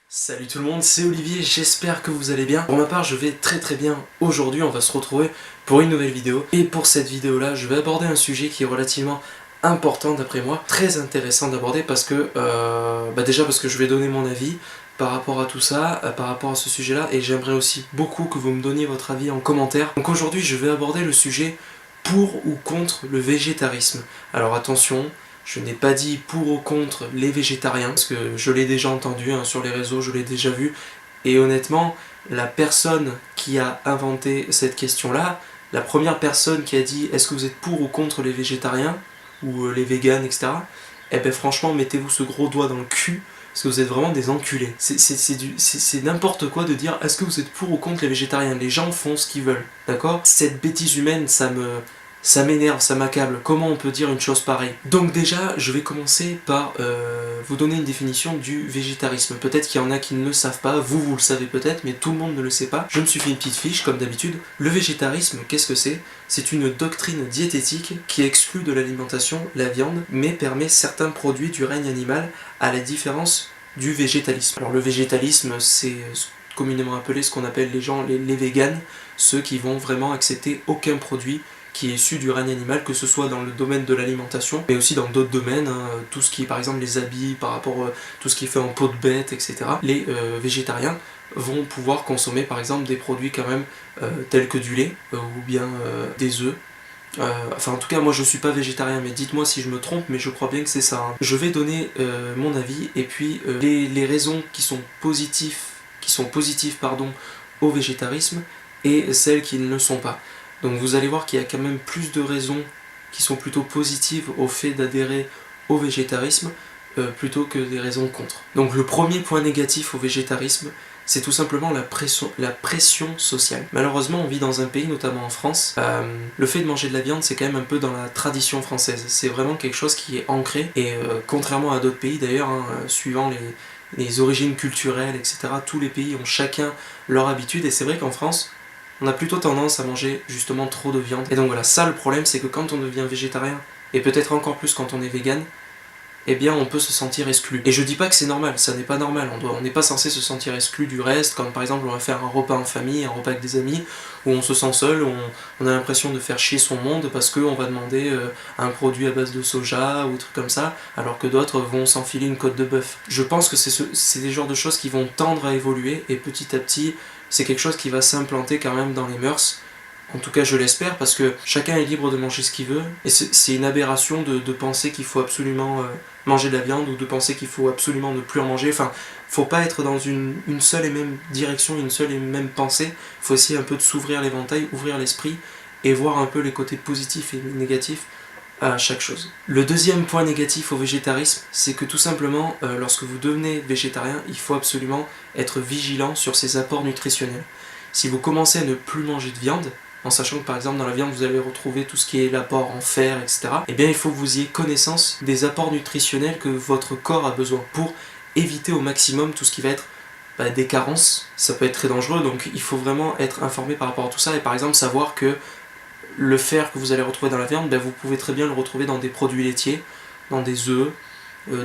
Salut tout le monde, c'est Olivier, j'espère que vous allez bien. Pour ma part, je vais très bien. Aujourd'hui, on va se retrouver pour une nouvelle vidéo. Et pour cette vidéo-là, je vais aborder un sujet qui est relativement important d'après moi. Très intéressant d'aborder parce que, déjà parce que je vais donner mon avis par rapport à tout ça, par rapport à ce sujet-là. Et j'aimerais aussi beaucoup que vous me donniez votre avis en commentaire. Donc aujourd'hui, je vais aborder le sujet pour ou contre le végétarisme. Alors attention, je n'ai pas dit pour ou contre les végétariens, parce que je l'ai déjà entendu sur les réseaux, je l'ai déjà vu, et honnêtement, la personne qui a inventé cette question-là, la première personne qui a dit est-ce que vous êtes pour ou contre les végétariens, ou les véganes, etc., eh ben franchement, mettez-vous ce gros doigt dans le cul, parce que vous êtes vraiment des enculés. C'est n'importe quoi de dire est-ce que vous êtes pour ou contre les végétariens. Les gens font ce qu'ils veulent, d'accord? Cette bêtise humaine, ça m'énerve, ça m'accable. Comment on peut dire une chose pareille? Donc déjà, je vais commencer par vous donner une définition du végétarisme. Peut-être qu'il y en a qui ne le savent pas, vous le savez peut-être, mais tout le monde ne le sait pas. Je me suis fait une petite fiche, comme d'habitude. Le végétarisme, qu'est-ce que c'est? C'est une doctrine diététique qui exclut de l'alimentation la viande, mais permet certains produits du règne animal, à la différence du végétalisme. Alors le végétalisme, c'est communément appelé ce qu'on appelle les véganes, ceux qui vont vraiment accepter aucun produit qui est issu du règne animal, que ce soit dans le domaine de l'alimentation, mais aussi dans d'autres domaines, tout ce qui est par exemple les habits, par rapport à tout ce qui est fait en peau de bête, etc. Les végétariens vont pouvoir consommer par exemple des produits quand même tels que du lait, ou bien des œufs. Enfin en tout cas moi je suis pas végétarien, mais dites-moi si je me trompe, mais je crois bien que c'est ça. Je vais donner mon avis, et puis les raisons qui sont positives au végétarisme, et celles qui ne le sont pas. Donc vous allez voir qu'il y a quand même plus de raisons qui sont plutôt positives au fait d'adhérer au végétarisme plutôt que des raisons contre. Donc le premier point négatif au végétarisme, c'est tout simplement la pression sociale. Malheureusement, on vit dans un pays, notamment en France, le fait de manger de la viande, c'est quand même un peu dans la tradition française. C'est vraiment quelque chose qui est ancré, et contrairement à d'autres pays d'ailleurs, suivant les origines culturelles, etc., tous les pays ont chacun leur habitude, et c'est vrai qu'en France, on a plutôt tendance à manger justement trop de viande. Et donc voilà, ça le problème, c'est que quand on devient végétarien, et peut-être encore plus quand on est vegan, eh bien on peut se sentir exclu. Et je dis pas que c'est normal, ça n'est pas normal, on n'est pas censé se sentir exclu du reste, quand par exemple on va faire un repas en famille, un repas avec des amis, où on se sent seul, où on a l'impression de faire chier son monde parce qu'on va demander un produit à base de soja ou des trucs comme ça, alors que d'autres vont s'enfiler une côte de bœuf. Je pense que c'est des genres de choses qui vont tendre à évoluer, et petit à petit, c'est quelque chose qui va s'implanter quand même dans les mœurs. En tout cas, je l'espère, parce que chacun est libre de manger ce qu'il veut, et c'est une aberration de penser qu'il faut absolument manger de la viande, ou de penser qu'il faut absolument ne plus en manger. Enfin, faut pas être dans une seule et même direction, une seule et même pensée. Faut essayer un peu de s'ouvrir l'éventail, ouvrir l'esprit, et voir un peu les côtés positifs et négatifs à chaque chose. Le deuxième point négatif au végétarisme, c'est que tout simplement, lorsque vous devenez végétarien, il faut absolument être vigilant sur ses apports nutritionnels. Si vous commencez à ne plus manger de viande, en sachant que par exemple dans la viande vous allez retrouver tout ce qui est l'apport en fer, etc., eh bien il faut que vous ayez connaissance des apports nutritionnels que votre corps a besoin pour éviter au maximum tout ce qui va être des carences. Ça peut être très dangereux, donc il faut vraiment être informé par rapport à tout ça, et par exemple savoir que le fer que vous allez retrouver dans la viande, vous pouvez très bien le retrouver dans des produits laitiers, dans des œufs,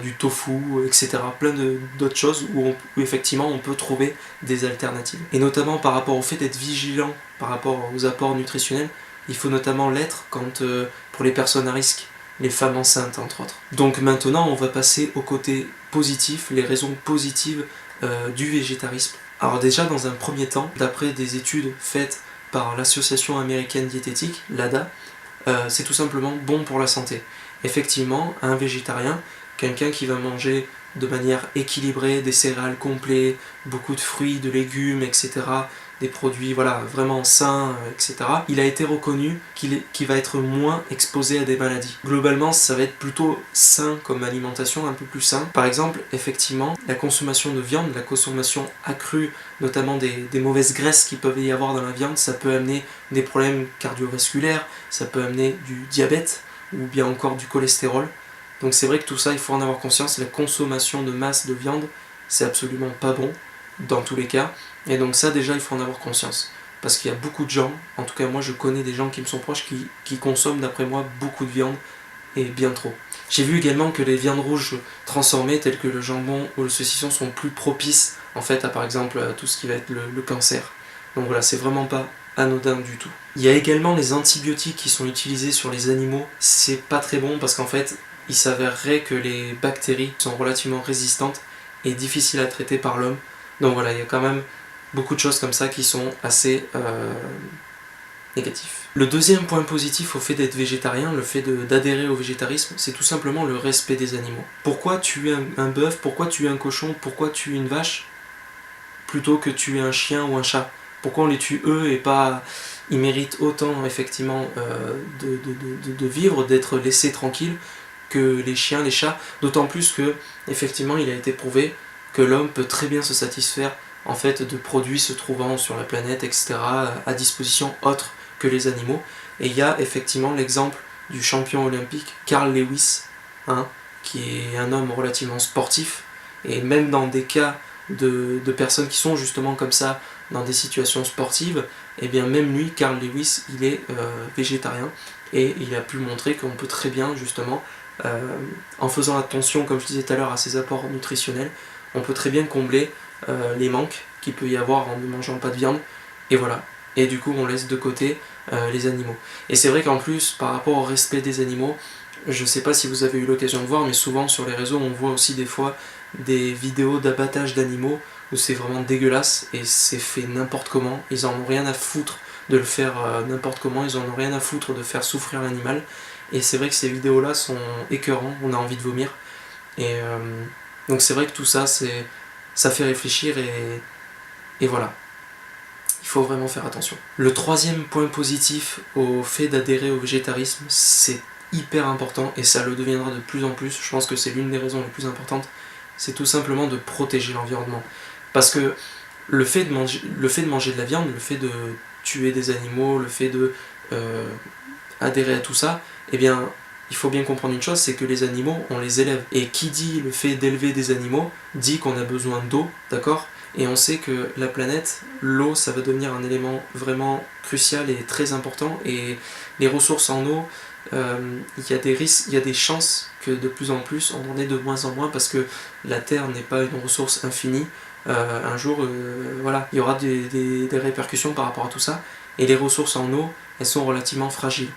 du tofu, etc. Plein d'autres choses où effectivement on peut trouver des alternatives. Et notamment par rapport au fait d'être vigilant par rapport aux apports nutritionnels, il faut notamment l'être quand pour les personnes à risque, les femmes enceintes entre autres. Donc maintenant on va passer au côté positif, les raisons positives du végétarisme. Alors déjà dans un premier temps, d'après des études faites par l'association américaine diététique, l'ADA, c'est tout simplement bon pour la santé. Effectivement, un végétarien, quelqu'un qui va manger de manière équilibrée, des céréales complets, beaucoup de fruits, de légumes, etc., des produits voilà, vraiment sains, etc., il a été reconnu qu'il va être moins exposé à des maladies. Globalement, ça va être plutôt sain comme alimentation, un peu plus sain. Par exemple, effectivement, la consommation de viande, la consommation accrue, notamment des mauvaises graisses qui peuvent y avoir dans la viande, ça peut amener des problèmes cardiovasculaires, ça peut amener du diabète, ou bien encore du cholestérol. Donc c'est vrai que tout ça, il faut en avoir conscience, la consommation de masse de viande, c'est absolument pas bon, dans tous les cas, et donc ça déjà, il faut en avoir conscience. Parce qu'il y a beaucoup de gens, en tout cas moi je connais des gens qui me sont proches, qui consomment d'après moi beaucoup de viande, et bien trop. J'ai vu également que les viandes rouges transformées telles que le jambon ou le saucisson sont plus propices en fait à par exemple à tout ce qui va être le cancer. Donc voilà, c'est vraiment pas anodin du tout. Il y a également les antibiotiques qui sont utilisés sur les animaux. C'est pas très bon parce qu'en fait, il s'avérerait que les bactéries sont relativement résistantes et difficiles à traiter par l'homme. Donc voilà, il y a quand même beaucoup de choses comme ça qui sont assez négatifs. Le deuxième point positif au fait d'être végétarien, le fait d'adhérer au végétarisme, c'est tout simplement le respect des animaux. Pourquoi tuer un bœuf, pourquoi tuer un cochon, pourquoi tuer une vache plutôt que tuer un chien ou un chat? Pourquoi on les tue eux et pas... Ils méritent autant effectivement de vivre, d'être laissés tranquilles que les chiens, les chats, d'autant plus que effectivement il a été prouvé que l'homme peut très bien se satisfaire en fait de produits se trouvant sur la planète, etc., à disposition autre que les animaux. Et il y a effectivement l'exemple du champion olympique Carl Lewis, hein, qui est un homme relativement sportif, et même dans des cas de personnes qui sont justement comme ça dans des situations sportives, et bien même lui, Carl Lewis, il est végétarien, et il a pu montrer qu'on peut très bien justement, en faisant attention, comme je disais tout à l'heure, à ses apports nutritionnels, on peut très bien combler les manques qu'il peut y avoir en ne mangeant pas de viande, et voilà. Et du coup on laisse de côté les animaux. Et c'est vrai qu'en plus, par rapport au respect des animaux, je ne sais pas si vous avez eu l'occasion de voir, mais souvent sur les réseaux on voit aussi des fois des vidéos d'abattage d'animaux où c'est vraiment dégueulasse et c'est fait n'importe comment. Ils en ont rien à foutre de le faire n'importe comment, ils en ont rien à foutre de faire souffrir l'animal. Et c'est vrai que ces vidéos-là sont écœurantes, on a envie de vomir. Et donc c'est vrai que tout ça, ça fait réfléchir et voilà. Il faut vraiment faire attention. Le troisième point positif au fait d'adhérer au végétarisme, c'est hyper important et ça le deviendra de plus en plus, je pense que c'est l'une des raisons les plus importantes, c'est tout simplement de protéger l'environnement. Parce que le fait de manger de la viande, le fait de tuer des animaux, le fait de adhérer à tout ça, eh bien, il faut bien comprendre une chose, c'est que les animaux, on les élève. Et qui dit le fait d'élever des animaux, dit qu'on a besoin d'eau, d'accord ? Et on sait que la planète, l'eau, ça va devenir un élément vraiment crucial et très important. Et les ressources en eau, il y a des risques, il y a des chances que de plus en plus, on en ait de moins en moins parce que la Terre n'est pas une ressource infinie. Un jour, voilà, il y aura des répercussions par rapport à tout ça. Et les ressources en eau, elles sont relativement fragiles.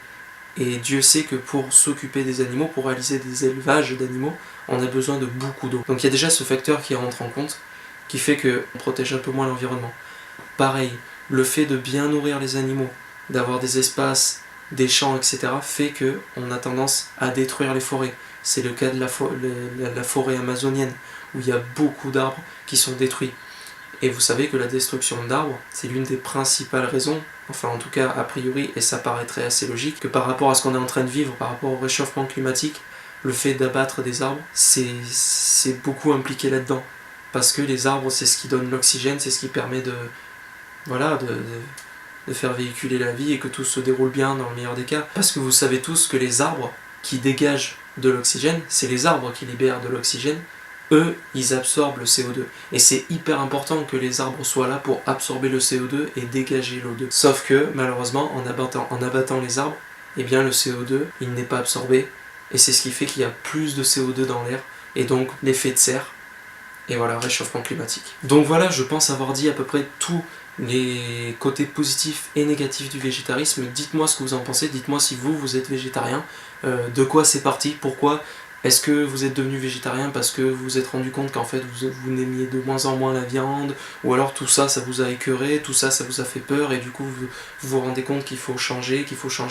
Et Dieu sait que pour s'occuper des animaux, pour réaliser des élevages d'animaux, on a besoin de beaucoup d'eau. Donc il y a déjà ce facteur qui rentre en compte, qui fait qu'on protège un peu moins l'environnement. Pareil, le fait de bien nourrir les animaux, d'avoir des espaces, des champs, etc., fait qu'on a tendance à détruire les forêts. C'est le cas de la forêt amazonienne, où il y a beaucoup d'arbres qui sont détruits. Et vous savez que la destruction d'arbres, c'est l'une des principales raisons, enfin en tout cas a priori, et ça paraîtrait assez logique, que par rapport à ce qu'on est en train de vivre, par rapport au réchauffement climatique, le fait d'abattre des arbres, c'est beaucoup impliqué là-dedans. Parce que les arbres, c'est ce qui donne l'oxygène, c'est ce qui permet de faire véhiculer la vie et que tout se déroule bien dans le meilleur des cas. Parce que vous savez tous que les arbres qui dégagent de l'oxygène, c'est les arbres qui libèrent de l'oxygène, eux, ils absorbent le CO2. Et c'est hyper important que les arbres soient là pour absorber le CO2 et dégager l'O2. Sauf que, malheureusement, en abattant les arbres, eh bien le CO2, il n'est pas absorbé. Et c'est ce qui fait qu'il y a plus de CO2 dans l'air. Et donc, l'effet de serre. Et voilà, réchauffement climatique. Donc voilà, je pense avoir dit à peu près tous les côtés positifs et négatifs du végétarisme. Dites-moi ce que vous en pensez, dites-moi si vous êtes végétarien, de quoi c'est parti, pourquoi est-ce que vous êtes devenu végétarien parce que vous vous êtes rendu compte qu'en fait vous n'aimiez de moins en moins la viande, ou alors tout ça, ça vous a écœuré, tout ça, ça vous a fait peur, et du coup vous vous rendez compte qu'il faut changer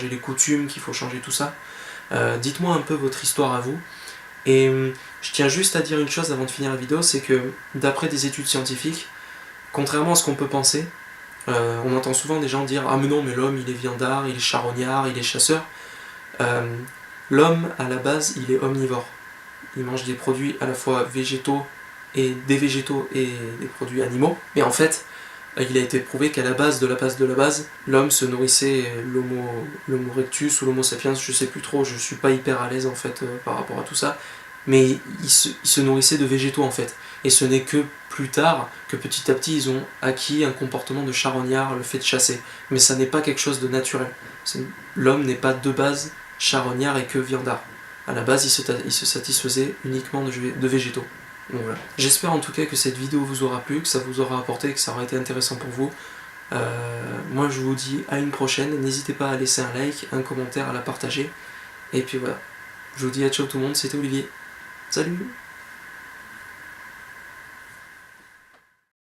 les coutumes, qu'il faut changer tout ça. Dites-moi un peu votre histoire à vous. Et je tiens juste à dire une chose avant de finir la vidéo, c'est que d'après des études scientifiques, contrairement à ce qu'on peut penser, on entend souvent des gens dire « Ah mais non, mais l'homme il est viandard, il est charognard, il est chasseur ». L'homme à la base il est omnivore. Il mange des produits à la fois végétaux et des produits animaux. Mais en fait, il a été prouvé qu'à la base de la base, l'homme se nourrissait, l'homo erectus ou l'homo sapiens, je sais plus trop, je suis pas hyper à l'aise en fait par rapport à tout ça, mais il se nourrissait de végétaux en fait. Et ce n'est que plus tard que petit à petit ils ont acquis un comportement de charognard, le fait de chasser. Mais ça n'est pas quelque chose de naturel. L'homme n'est pas de base charognard et que viandard. À la base, ils se satisfaisaient uniquement de végétaux. Donc voilà. J'espère en tout cas que cette vidéo vous aura plu, que ça vous aura apporté, que ça aura été intéressant pour vous. Moi je vous dis à une prochaine, n'hésitez pas à laisser un like, un commentaire, à la partager. Et puis voilà. Je vous dis à ciao tout le monde, c'était Olivier. Salut!